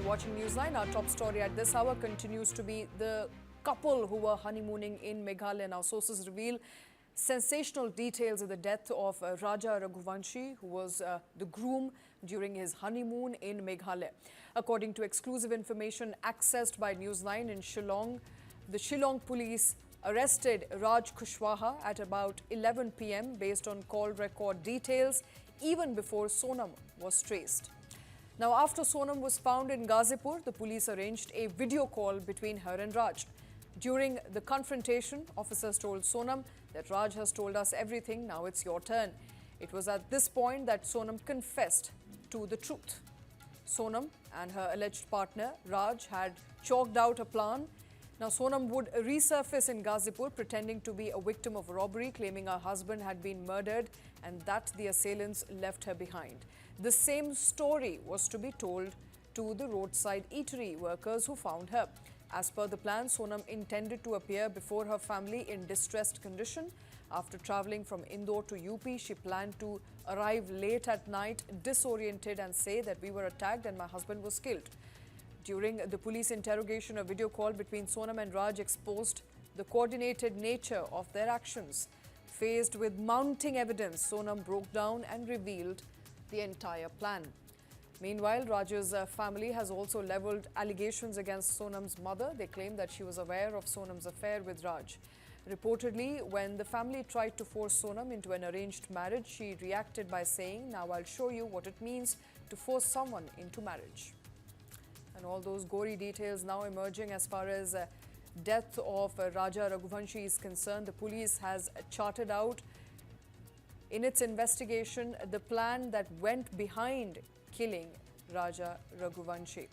You're watching Newsline. Our top story at this hour continues to be the couple who were honeymooning in Meghalaya. Now, sources reveal sensational details of the death of Raja Raghuvanshi, who was the groom during his honeymoon in Meghalaya. According to exclusive information accessed by Newsline in Shillong, the Shillong police arrested Raj Kushwaha at about 11 p.m. based on call record details, even before Sonam was traced. Now, after Sonam was found in Ghazipur, the police arranged a video call between her and Raj. During the confrontation, officers told Sonam that Raj has told us everything, now it's your turn. It was at this point that Sonam confessed to the truth. Sonam and her alleged partner, Raj, had chalked out a plan. Now, Sonam would resurface in Ghazipur pretending to be a victim of robbery, claiming her husband had been murdered and that the assailants left her behind. The same story was to be told to the roadside eatery workers who found her. As per the plan, Sonam intended to appear before her family in distressed condition. After travelling from Indore to UP, she planned to arrive late at night, disoriented, and say that we were attacked and my husband was killed. During the police interrogation, a video call between Sonam and Raj exposed the coordinated nature of their actions. Faced with mounting evidence, Sonam broke down and revealed the entire plan. Meanwhile, Raj's family has also levelled allegations against Sonam's mother. They claim that she was aware of Sonam's affair with Raj. Reportedly, when the family tried to force Sonam into an arranged marriage, she reacted by saying, "Now I'll show you what it means to force someone into marriage." And all those gory details now emerging as far as death of Raja Raghuvanshi is concerned. The police has charted out in its investigation the plan that went behind killing Raja Raghuvanshi.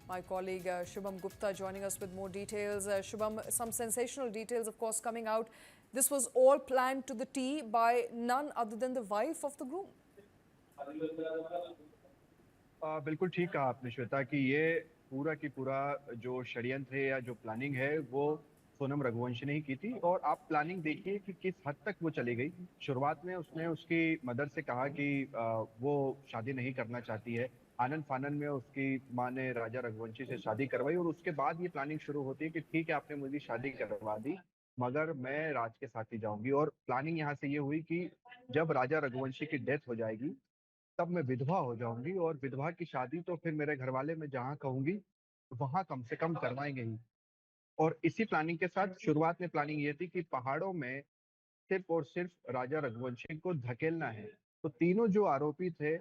My colleague Shubham Gupta joining us with more details. Shubham, some sensational details, of course, coming out. This was all planned to the T by none other than the wife of the groom. बिल्कुल ठीक कहा आपने श्वेता कि ये पूरा की पूरा जो षड्यंत्र है या जो प्लानिंग है वो सोनम रघुवंशी ने ही की थी। और आप प्लानिंग देखिए कि किस हद तक वो चली गई। शुरुआत में उसने उसकी मदर से कहा कि वो शादी नहीं करना चाहती है। आनन फानन में उसकी माँ ने राजा रघुवंशी से शादी करवाई और उसके बाद ये प्लानिंग शुरू होती है कि ठीक है, आपने मुझे शादी करवा दी, मगर मैं राज के साथ ही जाऊंगी। और प्लानिंग यहाँ से ये हुई कि जब राजा रघुवंशी की डेथ हो जाएगी तब मैं विधवा हो जाऊंगी और विधवा की शादी तो फिर मेरे घर वाले मैं जहाँ कहूंगी वहां कम से कम करवाएंगे ही। और इसी प्लानिंग के साथ शुरुआत में प्लानिंग ये थी कि पहाड़ों में सिर्फ और सिर्फ राजा रघुवंशी को धकेलना है। तो तीनों जो आरोपी थे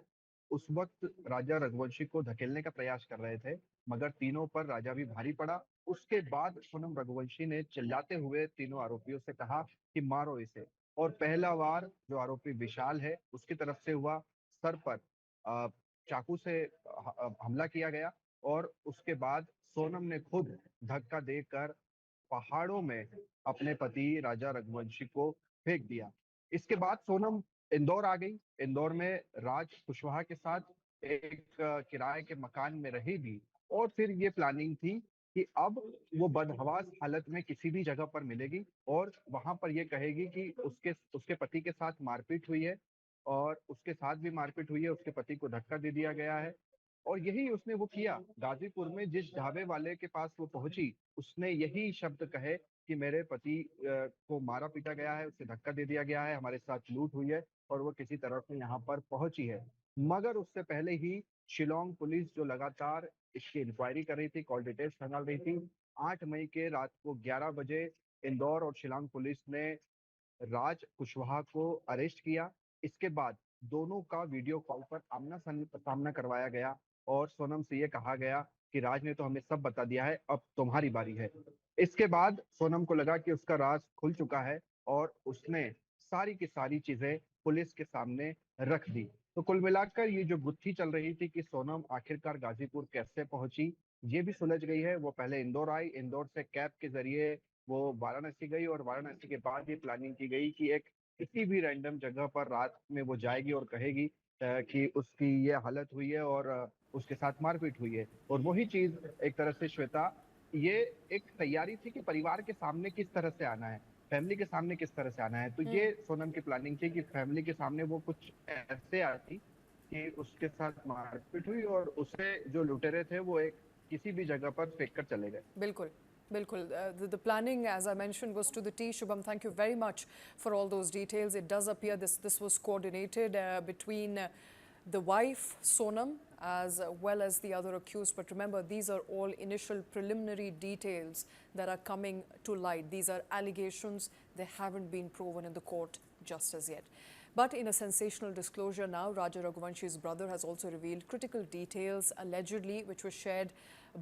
उस वक्त राजा रघुवंशी को धकेलने का प्रयास कर रहे थे, मगर तीनों पर राजा भी भारी पड़ा। उसके बाद सोनम रघुवंशी ने चिल्लाते हुए तीनों आरोपियों से कहा कि मारो इसे। और पहला वार जो आरोपी विशाल है उसकी तरफ से हुआ, सर पर चाकू से हमला किया गया। और उसके बाद सोनम ने खुद धक्का देकर पहाड़ों में अपने पति राजा रघुवंशी को फेंक दिया। इसके बाद सोनम इंदौर आ गई। इंदौर में राज कुशवाहा के साथ एक किराए के मकान में रहेगी। और फिर ये प्लानिंग थी कि अब वो बदहवास हालत में किसी भी जगह पर मिलेगी और वहां पर ये कहेगी कि उसके उसके पति के साथ मारपीट हुई है और उसके साथ भी मारपीट हुई है, उसके पति को धक्का दे दिया गया है। और यही उसने वो किया। गाजीपुर में जिस ढाबे वाले के पास वो पहुंची उसने यही शब्द कहे कि मेरे पति को मारा पीटा गया है, उसे धक्का दे दिया गया है, हमारे साथ लूट हुई है और वो किसी तरह से यहाँ पर पहुंची है। मगर उससे पहले ही शिलोंग पुलिस जो लगातार इसकी इंक्वायरी कर रही थी, कॉल डिटेल्स खंगाल रही थी, 8 मई के रात को 11 बजे इंदौर और शिलोंग पुलिस ने राज कुशवाहा को अरेस्ट किया। इसके बाद दोनों का वीडियो कॉल पर आमना सामना करवाया गया और सोनम से ये कहा गया कि राज ने तो हमें सब बता दिया है, अब तुम्हारी बारी है। इसके बाद सोनम को लगा कि उसका राज खुल चुका है और उसने सारी की सारी चीजें पुलिस के सामने रख दी। तो कुल मिलाकर ये जो गुत्थी चल रही थी कि सोनम आखिरकार गाजीपुर कैसे पहुंची, ये भी सुलझ गई है। वो पहले इंदौर आई, इंदौर से कैब के जरिए वो वाराणसी गई और वाराणसी के बाद ये प्लानिंग की गई कि एक किसी भी रैंडम जगह पर रात में वो जाएगी और कहेगी कि उसकी ये हालत हुई है और उसके साथ मारपीट हुई है। और वही चीज एक तरह से श्वेता, ये एक तैयारी थी कि परिवार के सामने किस तरह से आना है, फैमिली के सामने किस तरह से आना है। तो ये सोनम की प्लानिंग थी कि फैमिली के सामने वो कुछ ऐसे आती कि उसके साथ मारपीट हुई और उसे जो लुटेरे थे वो एक किसी भी जगह पर फेंक कर चले गए। Bilkul. Bilkul. The planning, as I mentioned, was to the T. Shubham, thank you very much for all those details. It does appear this was coordinated between the wife, Sonam, as well as the other accused. But remember, these are all initial preliminary details that are coming to light. These are allegations. They haven't been proven in the court just as yet. But in a sensational disclosure now, Raja Raghuvanshi's brother has also revealed critical details, allegedly, which were shared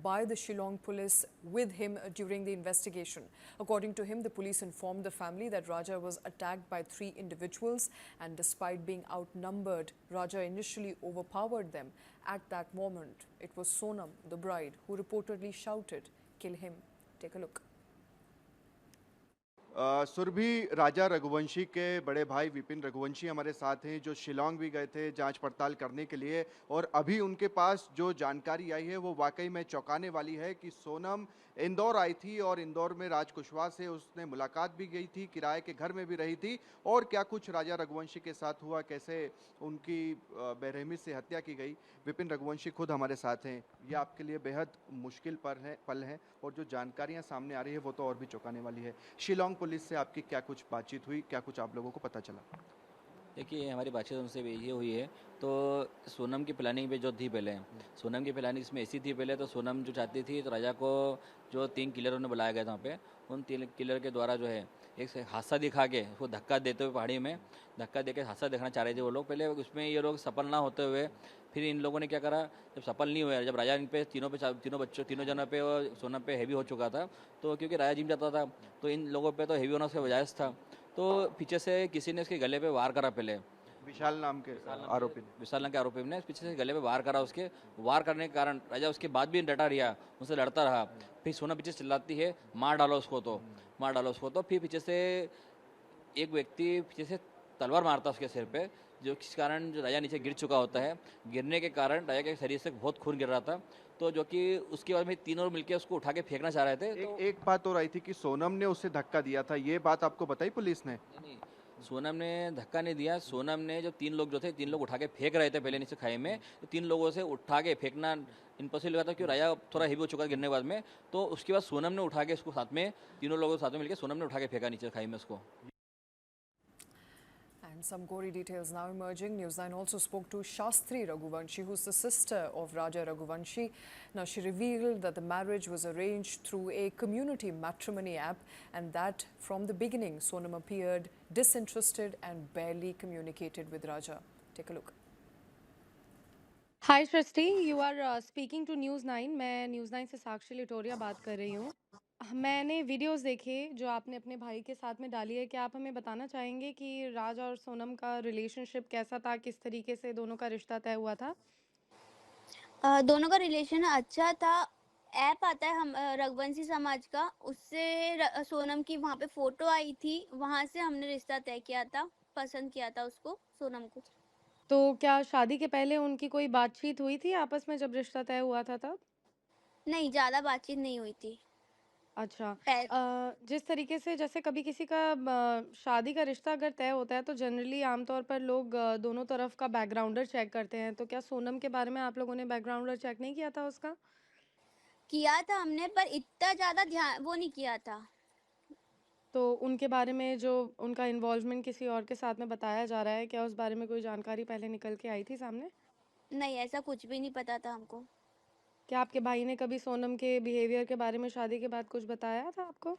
by the Shillong police with him during the investigation. According to him, the police informed the family that Raja was attacked by 3 individuals, and despite being outnumbered, Raja initially overpowered them. At that moment, it was Sonam, the bride, who reportedly shouted, "Kill him." Take a look. Surabhi, राजा रघुवंशी के बड़े भाई विपिन रघुवंशी हमारे साथ हैं, जो शिलोंग भी गए थे जांच पड़ताल करने के लिए, और अभी उनके पास जो जानकारी आई है वो वाकई में चौंकाने वाली है कि सोनम इंदौर आई थी और इंदौर में राज कुशवाहा से उसने मुलाकात भी गई थी, किराए के घर में भी रही थी, और क्या कुछ राजा रघुवंशी के साथ हुआ, कैसे उनकी बेरहमी से हत्या की गई। विपिन रघुवंशी खुद हमारे साथ हैं। ये आपके लिए बेहद मुश्किल पल है और जो जानकारियां सामने आ रही है वो तो और भी चौंकाने वाली है। शिलोंग पुलिस से आपकी क्या कुछ बातचीत हुई, क्या कुछ आप लोगों को पता चला? देखिए, हमारी बातचीत उनसे भी ये हुई है, तो सोनम की प्लानिंग पे जो थी पहले, सोनम की प्लानिंग इसमें ऐसी थी पहले, तो सोनम जो चाहती थी तो राजा को जो 3 किलरों ने बुलाया गया था वहाँ पे, उन 3 किलर के द्वारा जो है एक हादसा दिखा के उसको धक्का देते हुए पहाड़ी में धक्का देके हादसा देखना चाह रहे थे वो लोग पहले। उसमें ये लोग सफल ना होते हुए फिर इन लोगों ने क्या करा, जब सफल नहीं हुए, जब राजा इन पे तीनों जनों पे और सोनम पे हैवी हो चुका था, तो क्योंकि राजा जिम जाता था तो इन लोगों पे तो हैवी होना उसका वजायज़ था, तो पीछे से किसी ने उसके गले पे वार करा पहले। विशाल नाम के आरोपी ने। विशाल नाम के आरोपी ने पीछे से गले पे वार करा, उसके वार करने के कारण राजा उसके बाद भी डटा रहा, उससे लड़ता रहा। फिर सोना पीछे से चिल्लाती है, मार डालो उसको, तो मार डालो उसको। तो फिर पीछे से एक व्यक्ति पीछे से तलवार मारता उसके सिर पे, जो किस कारण जो राजा नीचे गिर चुका होता है। गिरने के कारण राजा के शरीर से बहुत खून गिर रहा था, तो जो कि उसके बाद में तीनों मिलकर उसको उठा के फेंकना चाह रहे थे। एक बात और आई थी कि सोनम ने उसे धक्का दिया था, ये बात आपको बताई पुलिस ने? नहीं, सोनम ने धक्का नहीं दिया। सोनम ने जो 3 लोग जो थे, 3 लोग उठा के फेंक रहे थे पहले नीचे खाई में, तो 3 लोगों से उठा के फेंकना इम्पॉसिबल लगा था, क्योंकि राजा थोड़ा हेवी हो चुका था गिरने के बाद में। तो उसके बाद सोनम ने उठा के उसको साथ में, तीनों लोगों के साथ में मिलकर सोनम ने उठा के फेंका नीचे खाई में उसको। And some gory details now emerging. Newsline also spoke to Shastri Raghuvanshi, who's the sister of Raja Raghuvanshi. Now, she revealed that the marriage was arranged through a community matrimony app, and that from the beginning, Sonam appeared disinterested and barely communicated with Raja. Take a look. Hi Srishti, you are speaking to news 9। मैं news 9 से साक्षी लिटोरिया बात कर रही हूँ। मैंने videos देखे जो आपने अपने भाई के साथ में डाली है। क्या आप हमें बताना चाहेंगे कि राज और सोनम का रिलेशनशिप कैसा था, किस तरीके से दोनों का रिश्ता तय हुआ था? दोनों का रिलेशन अच्छा था। ऐप आता है हम रघुवंशी समाज का, उससे सोनम की वहाँ पे फोटो आई थी, वहाँ से हमने रिश्ता तय किया था, पसंद किया था उसको, सोनम को। तो क्या शादी के पहले उनकी कोई बातचीत हुई थी आपस में जब रिश्ता तय हुआ था तब? नहीं, ज़्यादा बातचीत नहीं हुई थी। अच्छा। पह जिस तरीके से जैसे कभी किसी का शादी का रिश्ता अगर तय होता है तो जनरली आमतौर पर लोग दोनों तरफ का बैकग्राउंडर चेक करते हैं। तो क्या सोनम के बारे में आप लोगों ने बैकग्राउंडर चेक नहीं किया था उसका? किया था हमने, पर इतना ज़्यादा ध्यान वो नहीं किया था। तो उनके बारे में जो उनका इन्वॉल्वमेंट किसी और के साथ में बताया जा रहा है, क्या उस बारे में कोई जानकारी पहले निकल के आई थी सामने? नहीं, ऐसा कुछ भी नहीं पता था हमको। क्या आपके भाई ने कभी सोनम के बिहेवियर के बारे में शादी के बाद कुछ बताया था आपको?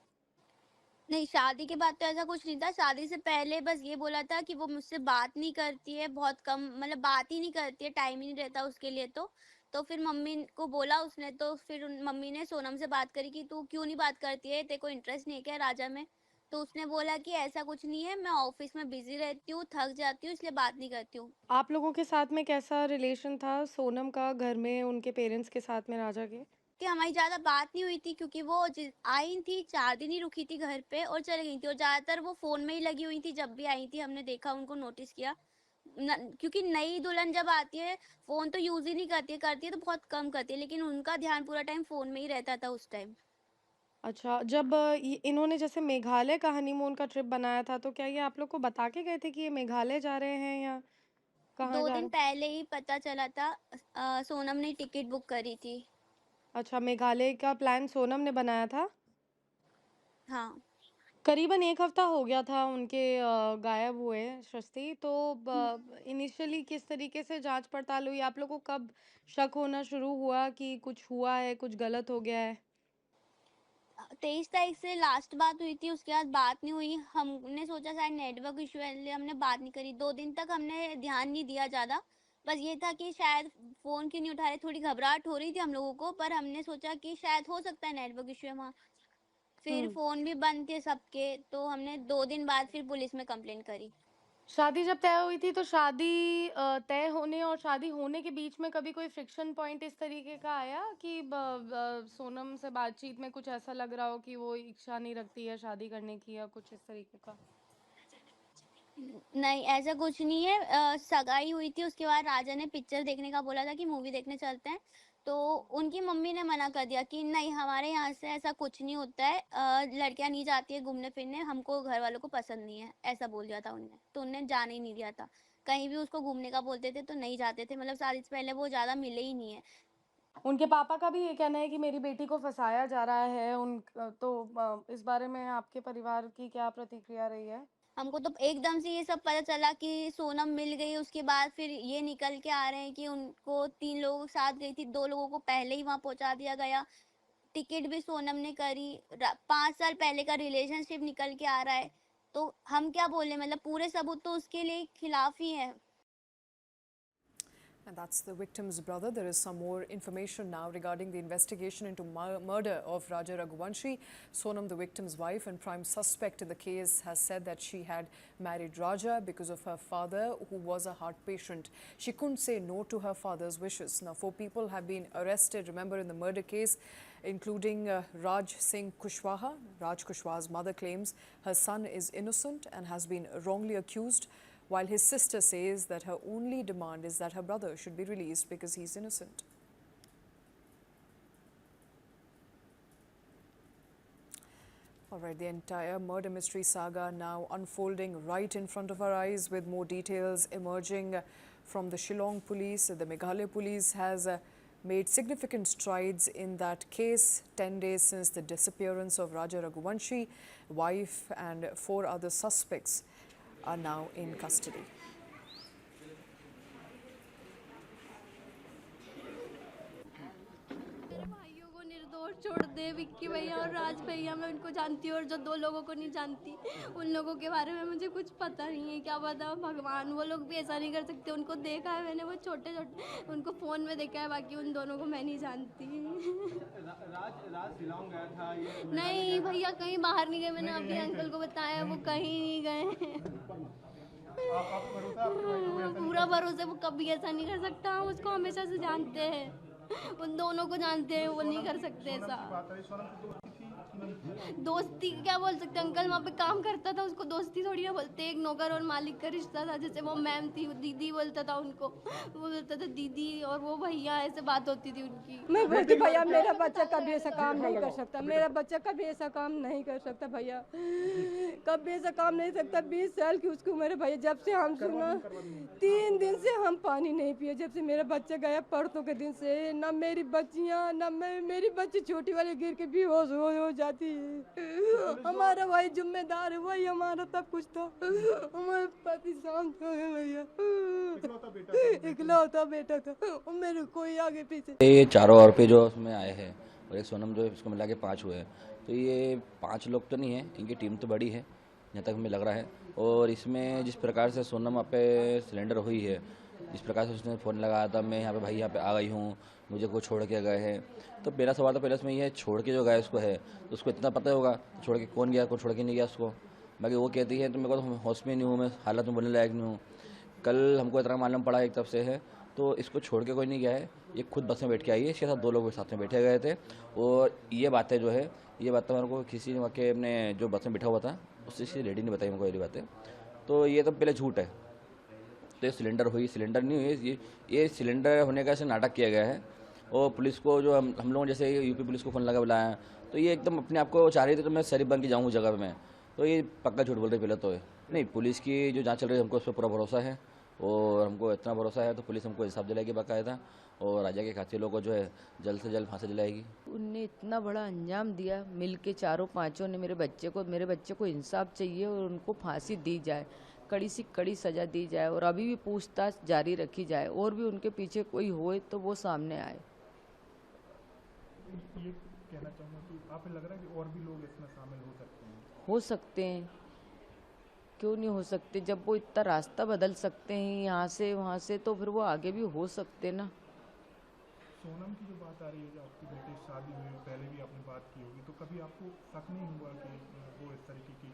नहीं, शादी के बाद तो ऐसा कुछ नहीं था। शादी से पहले बस ये बोला था कि वो मुझसे बात नहीं करती है, बहुत कम, मतलब बात ही नहीं करती है, टाइम ही नहीं रहता उसके लिए तो। तो फिर मम्मी को बोला उसने, तो फिर मम्मी ने सोनम से बात करी कि तू क्यों नहीं बात करती है, तेरे को इंटरेस्ट नहीं है क्या राजा में? तो उसने बोला कि ऐसा कुछ नहीं है, मैं ऑफिस में बिजी रहती हूँ, थक जाती हूँ, इसलिए बात नहीं करती हूँ। आप लोगों के साथ में कैसा रिलेशन था सोनम का घर में उनके पेरेंट्स के साथ में राजा के? कि हमारी ज़्यादा बात नहीं हुई थी, क्योंकि वो आई थी 4 दिन ही रुकी थी घर पे और चली गई थी, और ज़्यादातर वो फ़ोन में ही लगी हुई थी। जब भी आई थी हमने देखा, उनको नोटिस किया। क्योंकि नई दुल्हन जब आती है, फ़ोन तो यूज़ ही नहीं करती है, करती है तो बहुत कम करती है, लेकिन उनका ध्यान पूरा टाइम फ़ोन में ही रहता था उस टाइम। अच्छा, जब इन्होंने जैसे मेघालय का हनीमून का ट्रिप बनाया था, तो क्या ये आप लोग को बता के गए थे कि ये मेघालय जा रहे हैं या कहाँ 2 जा दिन रहे? पहले ही पता चला था। सोनम ने टिकट बुक करी थी। अच्छा, मेघालय का प्लान सोनम ने बनाया था? हाँ। करीबन 1 हफ्ता हो गया था उनके गायब हुए सृष्टि। तो इनिशियली किस तरीके से जांच पड़ताल हुई? आप लोगों को कब शक होना शुरू हुआ कि कुछ हुआ है, कुछ गलत हो गया है? 23 तारीख से लास्ट बात हुई थी, उसके बाद बात नहीं हुई। हमने सोचा शायद नेटवर्क इशू है, इसलिए हमने बात नहीं करी। 2 दिन तक हमने ध्यान नहीं दिया ज़्यादा। बस ये था कि शायद फ़ोन क्यों नहीं उठा रहे, थोड़ी घबराहट हो रही थी हम लोगों को, पर हमने सोचा कि शायद हो सकता है नेटवर्क इशू है वहाँ। फिर हुँ। फ़ोन भी बंद थे सबके, तो हमने 2 दिन बाद फिर पुलिस में कंप्लेंट करी। शादी जब तय हुई थी तो शादी तय होने और शादी होने के बीच में कभी कोई फ्रिक्शन पॉइंट इस तरीके का आया कि सोनम से बातचीत में कुछ ऐसा लग रहा हो कि वो इच्छा नहीं रखती है शादी करने की या कुछ इस तरीके का? नहीं, ऐसा कुछ नहीं है। सगाई हुई थी, उसके बाद राजा ने पिक्चर देखने का बोला था कि मूवी देखने चलते हैं। तो उनकी मम्मी ने मना कर दिया कि नहीं, हमारे यहाँ से ऐसा कुछ नहीं होता है। लड़कियाँ नहीं जाती है घूमने फिरने, हमको घर वालों को पसंद नहीं है, ऐसा बोल दिया था उनने। तो उन्हें जाने ही नहीं दिया था। कहीं भी उसको घूमने का बोलते थे तो नहीं जाते थे, मतलब शादी से पहले वो ज़्यादा मिले ही नहीं है। उनके पापा का भी ये कहना है कि मेरी बेटी को फँसाया जा रहा है। तो इस बारे में आपके परिवार की क्या प्रतिक्रिया रही है? हमको तो एकदम से ये सब पता चला कि सोनम मिल गई, उसके बाद फिर ये निकल के आ रहे हैं कि उनको 3 लोगों के साथ गई थी, 2 लोगों को पहले ही वहाँ पहुँचा दिया गया। टिकट भी सोनम ने करी। 5 साल पहले का रिलेशनशिप निकल के आ रहा है। तो हम क्या बोले, मतलब पूरे सबूत तो उसके लिए खिलाफ ही है। And that's the victim's brother. There is some more information now regarding the investigation into murder of Raja Raghuvanshi. Sonam, the victim's wife and prime suspect in the case, has said that she had married Raja because of her father, who was a heart patient. She couldn't say no to her father's wishes. Now, 4 people have been arrested, remember, in the murder case, including Raj Singh Kushwaha. Raj Kushwaha's mother claims her son is innocent and has been wrongly accused, while his sister says that her only demand is that her brother should be released because he's innocent. All right, the entire murder mystery saga now unfolding right in front of our eyes, with more details emerging from the Shillong police. The Meghalaya police has made significant strides in that case 10 days since the disappearance of Raja Raghuvanshi. Wife and 4 other suspects are now in custody. मेरे भाइयों को निर्दोष छोड़ दे। विक्की भैया और राज भैया, मैं उनको जानती हूँ, और जो 2 लोगों को नहीं जानती, उन लोगों के बारे में मुझे कुछ पता नहीं है। क्या पता भगवान, वो लोग भी ऐसा नहीं कर सकते। उनको देखा है मैंने, वो छोटे छोटे, उनको फ़ोन में देखा है, बाकी उन दोनों को मैं नहीं जानती। राज शिलोंग गया था ये? नहीं भैया, कहीं बाहर नहीं गए। मैंने अभी अंकल को बताया, वो कहीं नहीं गए। पूरा भरोसा, वो कभी ऐसा नहीं कर सकता। हम उसको हमेशा से जानते हैं, उन दोनों को जानते हैं, वो नहीं कर सकते ऐसा। दोस्ती क्या बोल सकते अंकल, वहाँ पे काम करता था, उसको दोस्ती थोड़ी ना बोलते। एक नौकर और मालिक का रिश्ता था। जैसे वो मैम थी, दीदी बोलता था उनको, वो बोलता था दीदी, और वो भैया, ऐसे बात होती थी उनकी। मैं बोलती भैया, मेरा बच्चा कभी ऐसा काम नहीं कर सकता, मेरा बच्चा कभी ऐसा काम नहीं कर सकता भैया, कभी ऐसा काम नहीं सकता। 20 साल की उसकी उम्र है भैया। जब से हम सुना, 3 दिन से हम पानी नहीं पिए, जब से मेरा बच्चा गया परसों के दिन से। ना मेरी बच्चियाँ, ना मेरी बच्ची छोटी वाली गिर के बेहोश हो जाती है। हमारा वही जिम्मेदार है, वही हमारा सब कुछ था। हमारे पति शांत हो गए भैया, इकलौता बेटा था, और मेरे कोई आगे पीछे। ये चारों आरोपी जो उसमें आए हैं और एक सोनम, जो इसको मिला के 5 हुए हैं, तो ये 5 लोग तो नहीं है, इनकी टीम तो बड़ी है जहाँ तक हमें लग रहा है। और इसमें जिस प्रकार से सोनम यहाँ पे सिलेंडर हुई है, जिस प्रकार से उसने फ़ोन लगाया था, मैं यहाँ पे भाई यहाँ पे आ गई हूँ, मुझे को छोड़ के गए हैं, तो मेरा सवाल तो पहले उसमें ये छोड़ के जो गया उसको है, तो उसको इतना पता होगा छोड़ के कौन गया, कौन छोड़ के नहीं गया उसको। बाकी वो कहती है तो मेरे को तो होश में नहीं हूँ, मैं हालत में बोलने लायक नहीं हूँ। कल हमको इतना मालूम पड़ा एक तरफ से है, तो इसको छोड़ के कोई नहीं गया है, ये खुद बस में बैठ के आई है। इसके साथ 2 लोग साथ में बैठे गए थे, और ये बातें जो है, ये बातें मेरे को किसी ने वाकई अपने जो बस में बैठा हुआ था उससे लेडी ने बताई मेरे को ये बातें। तो ये तो पहले झूठ है। तो ये सिलेंडर हुई, सिलेंडर नहीं हुई, ये सिलेंडर होने का ऐसे नाटक किया गया है। और पुलिस को जो हम लोगों जैसे यूपी पुलिस को फ़ोन लगा बुलाया, तो ये एकदम अपने आप को चाह रही थी तो मैं शरीफ बन के जाऊँ जगह में। तो ये पक्का झूठ बोल रही पहले तो है। नहीं, पुलिस की जो जांच चल रही है, हमको उस पर पूरा भरोसा है, और हमको इतना भरोसा है तो पुलिस हमको इंसाफ दिलाएगी बाकायदा, और राजा के कातिलों को जो है जल्द से जल्द फांसी दिलाएगी। उनने इतना बड़ा अंजाम दिया, मिल के चारों पांचों ने मेरे बच्चे को इंसाफ चाहिए और उनको फांसी दी जाए, कड़ी से कड़ी सजा दी जाए, और अभी भी पूछताछ जारी रखी जाए, और भी उनके पीछे कोई होए तो वो सामने आए। ये कहना चाहूँगा कि आपको लग रहा है कि और भी लोग इसमें शामिल हो सकते हैं? हो सकते हैं, क्यों नहीं हो सकते? जब वो इतना रास्ता बदल सकते हैं यहाँ से वहाँ से, तो फिर वो आगे भी हो सकते ना। सोनम की जो बात आ रही है, जो आपकी बेटी से शादी हुई है, पहले भी आपने बात की होगी, तो कभी आपको शक नहीं हुआ कि वो इस तरीके की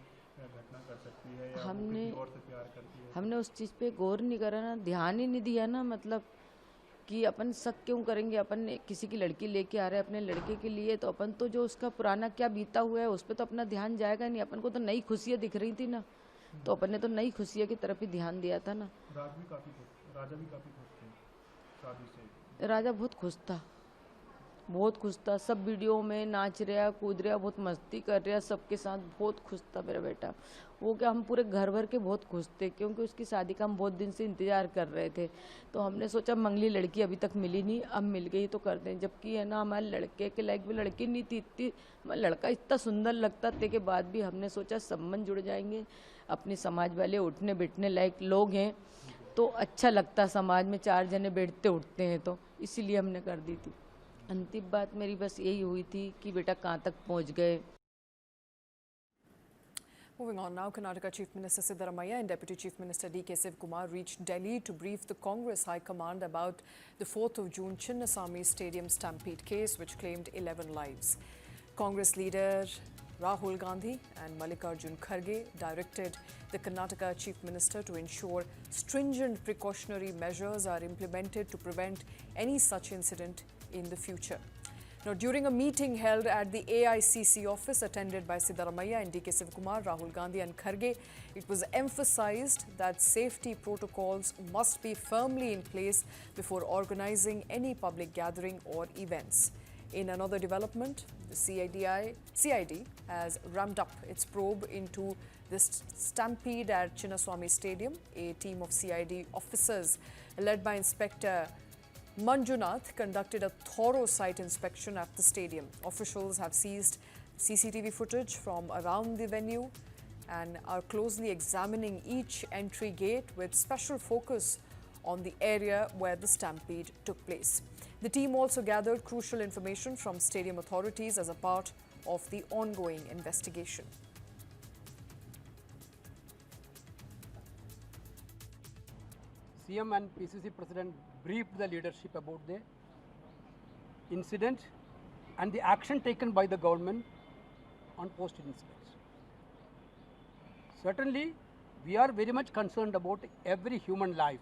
घटना कर सकती है या वो किसी और से प्यार करती है? हमने उस चीज़ पे गौर नहीं करा ना, ध्यान ही नहीं दिया ना, मतलब कि अपन शक क्यों करेंगे? अपन ने किसी की लड़की लेके आ रहे हैं अपने लड़के के लिए, तो अपन तो जो उसका पुराना क्या बीता हुआ है उस पर तो अपना ध्यान जाएगा नहीं। अपन को तो नई खुशियाँ दिख रही थी ना, तो अपन ने तो नई खुशियों की तरफ ही ध्यान दिया था ना। राजा भी काफ़ी खुश थे शादी से। राजा बहुत खुश था, सब वीडियो में नाच रहा, कूद रहा, बहुत मस्ती कर रहा, सबके साथ बहुत खुश था मेरा बेटा। वो क्या, हम पूरे घर भर के बहुत खुश थे, क्योंकि उसकी शादी का हम बहुत दिन से इंतजार कर रहे थे। तो हमने सोचा मंगली लड़की अभी तक मिली नहीं, अब मिल गई तो कर दें। जबकि है ना, हमारे लड़के के लायक भी लड़की नहीं थी, इतनी लड़का इतना सुंदर लगता थे के बाद भी हमने सोचा संबंध जुड़ जाएंगे, अपने समाज वाले उठने बैठने लायक लोग हैं तो अच्छा लगता, समाज में चार जने बैठते उठते हैं, तो इसीलिए हमने कर दी थी। अंतिम बात मेरी बस यही हुई थी कि बेटा कहाँ तक पहुँच गए। Moving on now, Karnataka Chief Minister Siddaramaiah and Deputy Chief Minister D.K. Sivkumar reached Delhi to brief the Congress High Command about the 4th of June Chinnaswamy Stadium stampede case, which claimed 11 lives. Congress leader Rahul Gandhi and Mallikarjun Kharge directed the Karnataka Chief Minister to ensure stringent precautionary measures are implemented to prevent any such incident in the future. Now, during a meeting held at the AICC office attended by Siddaramaiah and D.K. Sivkumar, Rahul Gandhi and Kharge, it was emphasized that safety protocols must be firmly in place before organizing any public gathering or events. In another development, the CID has ramped up its probe into this stampede at Chinnaswamy Stadium. A team of CID officers led by Inspector Manjunath conducted a thorough site inspection at the stadium. Officials have seized CCTV footage from around the venue and are closely examining each entry gate with special focus on the area where the stampede took place. The team also gathered crucial information from stadium authorities as a part of the ongoing investigation. CM and PCC President briefed the leadership about the incident and the action taken by the government on post-incident. Certainly, we are very much concerned about every human life.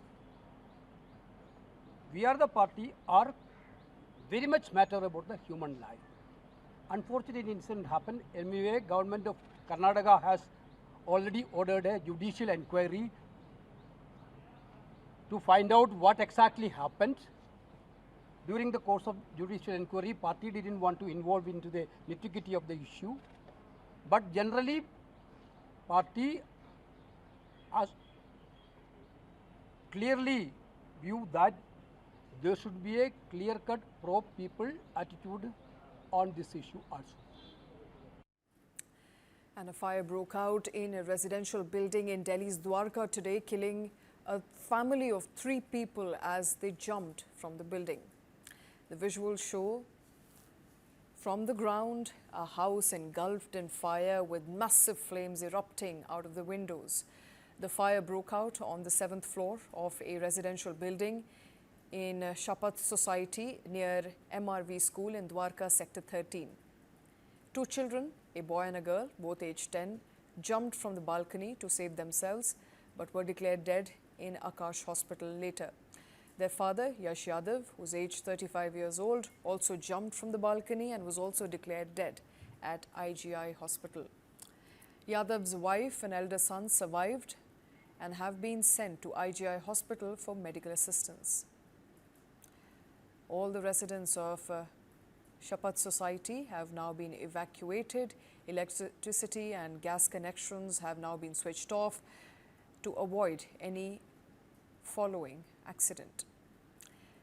We are the party are very much matter about the human life. Unfortunate incident happened. Anyway, government of Karnataka has already ordered a judicial inquiry to find out what exactly happened. During the course of judicial inquiry, party didn't want to involve into the nitty-gritty of the issue, but generally party has clearly viewed that there should be a clear-cut pro-people attitude on this issue also. And a fire broke out in a residential building in Delhi's Dwarka today, killing a family of 3 people as they jumped from the building. The visuals show from the ground a house engulfed in fire with massive flames erupting out of the windows. The fire broke out on the 7th floor of a residential building in Shapat Society near MRV School in Dwarka Sector 13. 2 children, a boy and a girl, both aged 10, jumped from the balcony to save themselves but were declared dead in Akash Hospital later. Their father, Yash Yadav, who's aged 35 years old, also jumped from the balcony and was also declared dead at IGI Hospital. Yadav's wife and elder son survived and have been sent to IGI Hospital for medical assistance. All the residents of Shapat Society have now been evacuated. Electricity and gas connections have now been switched off to avoid any following accident.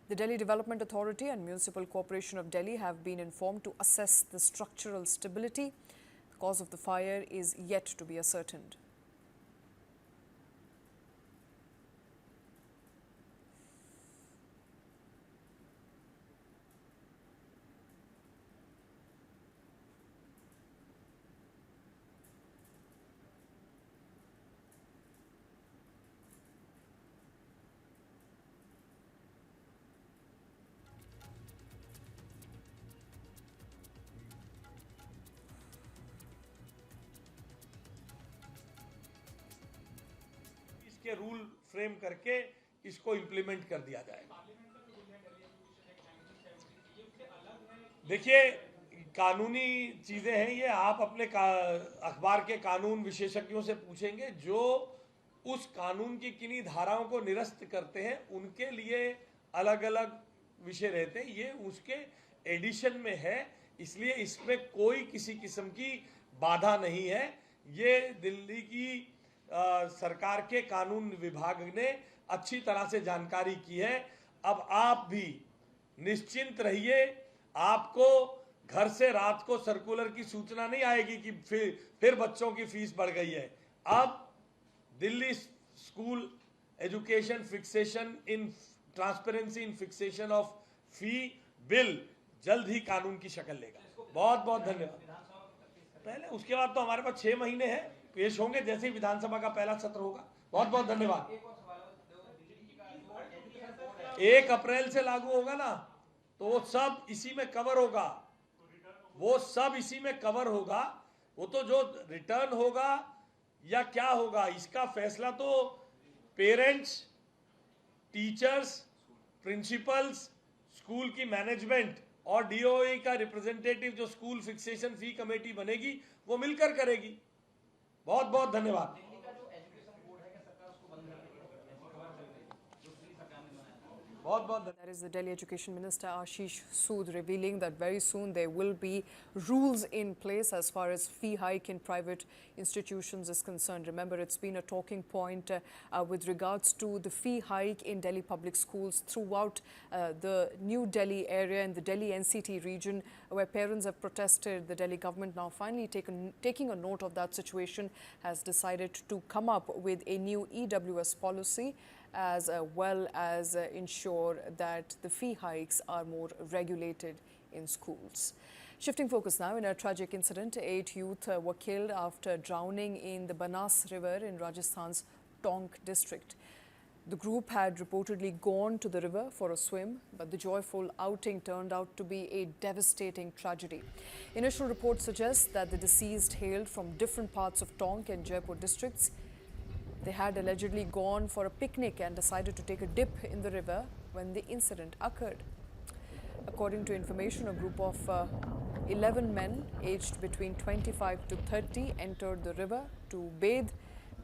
The Delhi Development Authority and Municipal Corporation of Delhi have been informed to assess the structural stability. The cause of the fire is yet to be ascertained. इसके rule frame करके इसको implement कर दिया जाएगा। देखिए, कानूनी चीजें हैं ये, आप अपने अखबार के कानून विशेषज्ञों से पूछेंगे जो उस कानून की किन्हीं धाराओं को निरस्त करते हैं, उनके लिए अलग अलग विषय रहते हैं। ये उसके एडिशन में है, इसलिए इसमें कोई किसी किस्म की बाधा नहीं है। ये दिल्ली की सरकार के कानून विभाग ने अच्छी तरह से जानकारी की है। अब आप भी निश्चिंत रहिए, आपको घर से रात को सर्कुलर की सूचना नहीं आएगी कि फिर बच्चों की फीस बढ़ गई है। अब Delhi school education fixation in transparency in fixation of fee bill जल्द ही कानून की शक्ल लेगा। बहुत बहुत धन्यवाद। पहले उसके बाद तो हमारे पास 6 महीने हैं, पेश होंगे जैसे ही विधानसभा का पहला सत्र होगा। बहुत बहुत धन्यवाद। 1 अप्रैल से लागू होगा ना, तो वो सब इसी में कवर होगा। वो सब इसी में कवर होगा। वो तो जो रिटर्न होगा या क्या होगा, इसका फैसला तो पेरेंट्स, टीचर्स, प्रिंसिपल्स, स्कूल की मैनेजमेंट और डीओई का रिप्रेजेंटेटिव जो स्कूल फिक्सेशन फी कमेटी बनेगी वो मिलकर करेगी। बहुत बहुत धन्यवाद। That is the Delhi Education Minister Ashish Sood revealing that very soon there will be rules in place as far as fee hike in private institutions is concerned. Remember, it's been a talking point with regards to the fee hike in Delhi public schools throughout the New Delhi area and the Delhi NCT region, where parents have protested. The Delhi government now finally taking a note of that situation has decided to come up with a new EWS policy, as well as ensure that the fee hikes are more regulated in schools. Shifting focus now, in a tragic incident, 8 youth were killed after drowning in the Banas River in Rajasthan's Tonk district. The group had reportedly gone to the river for a swim, but the joyful outing turned out to be a devastating tragedy. Initial reports suggest that the deceased hailed from different parts of Tonk and Jaipur districts. They had allegedly gone for a picnic and decided to take a dip in the river when the incident occurred. According to information, a group of 11 men aged between 25 to 30 entered the river to bathe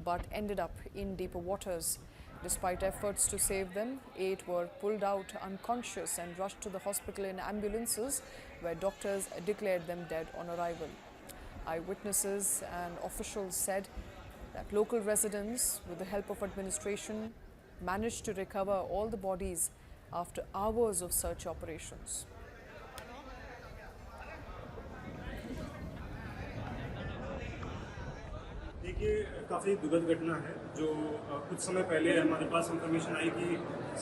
but ended up in deeper waters. Despite efforts to save them, 8 were pulled out unconscious and rushed to the hospital in ambulances, where doctors declared them dead on arrival. Eyewitnesses and officials said that local residents, with the help of administration, managed to recover all the bodies after hours of search operations. देखिए, काफ़ी दुखद घटना है जो कुछ समय पहले हमारे पास इंफॉर्मेशन आई कि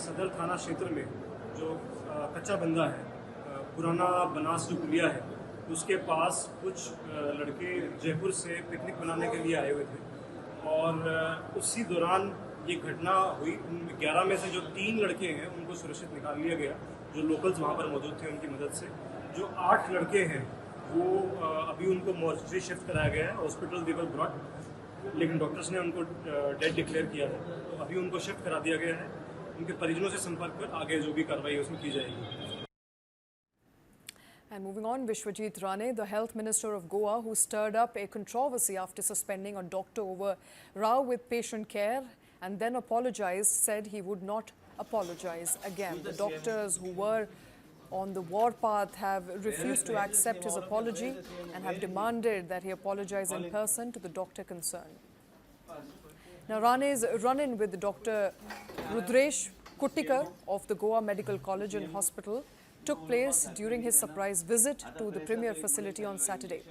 सदर थाना क्षेत्र में जो कच्चा बंदा है, पुराना बनास जो पुलिया है, उसके पास कुछ लड़के जयपुर से पिकनिक मनाने के लिए आए हुए थे और उसी दौरान ये घटना हुई। 11 में से जो 3 लड़के हैं उनको सुरक्षित निकाल लिया गया, जो लोकल्स वहाँ पर मौजूद थे उनकी मदद से। जो 8 लड़के हैं वो अभी उनको मॉर्चरी शिफ्ट कराया गया है, हॉस्पिटल दे वर ब्रॉट, लेकिन डॉक्टर्स ने उनको डेड डिक्लेयर किया है, तो अभी उनको शिफ्ट करा दिया गया है। उनके परिजनों से संपर्क कर आगे जो भी कार्रवाई उसमें की जाएगी। And moving on, Vishwajit Rane, the Health Minister of Goa, who stirred up a controversy after suspending a doctor over row with patient care and then apologized, said he would not apologize again. The doctors who were on the warpath have refused to accept his apology and have demanded that he apologize in person to the doctor concerned. Now, Rane's run-in with the doctor Rudresh Kuttikar of the Goa Medical College and Hospital took place during his surprise visit to the premier facility on Saturday.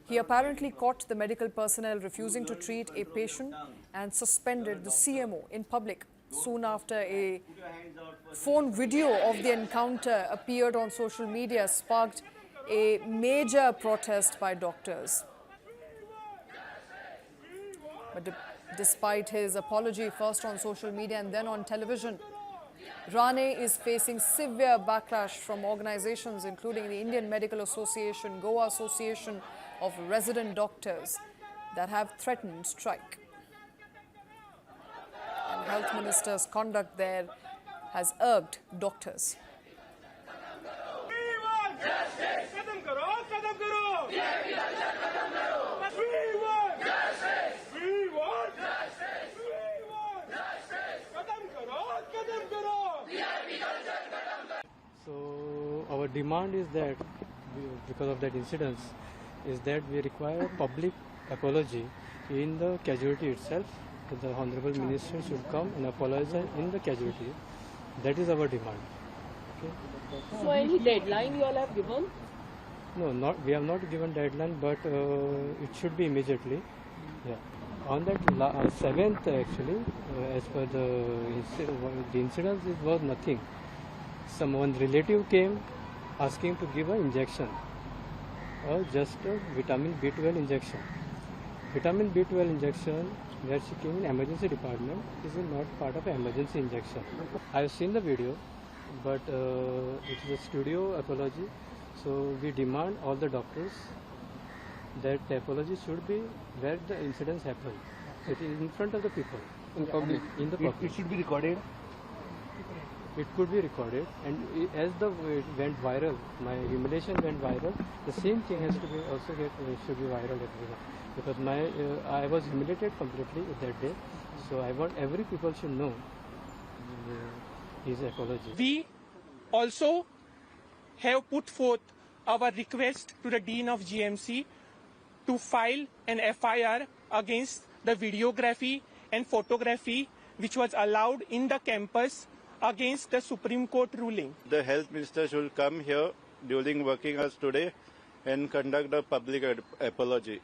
He apparently caught the medical personnel refusing to treat a patient and suspended the CMO in public. Soon after, a phone video of the encounter appeared on social media, sparked a major protest by doctors. But despite his apology first on social media and then on television, Rane is facing severe backlash from organizations including the Indian Medical Association, Goa Association of Resident Doctors that have threatened strike. And Health Minister's conduct there has irked doctors. So our demand is that, because of that incident, is that we require public apology in the casualty itself. The Honorable Minister should come and apologize in the casualty. That is our demand. Okay? So any deadline you all have given? No, we have not given deadline, but it should be immediately. Yeah. On that 7th, actually, as per the incident, it was nothing. One relative came asking to give an injection, just a vitamin B12 injection. Vitamin B12 injection, where she came in emergency department, is not part of emergency injection. I have seen the video, but it is a studio apology. So we demand all the doctors that the apology should be where the incidents happen. It is in front of the people. In public. In the public. It should be recorded. It could be recorded, and as it went viral, my humiliation went viral. The same thing has to be also should be viral everywhere, because I was humiliated completely that day. So I want every people should know his apology. We also have put forth our request to the Dean of GMC to file an FIR against the videography and photography which was allowed in the campus against the Supreme Court ruling. The Health Minister should come here during working hours today and conduct a public apology.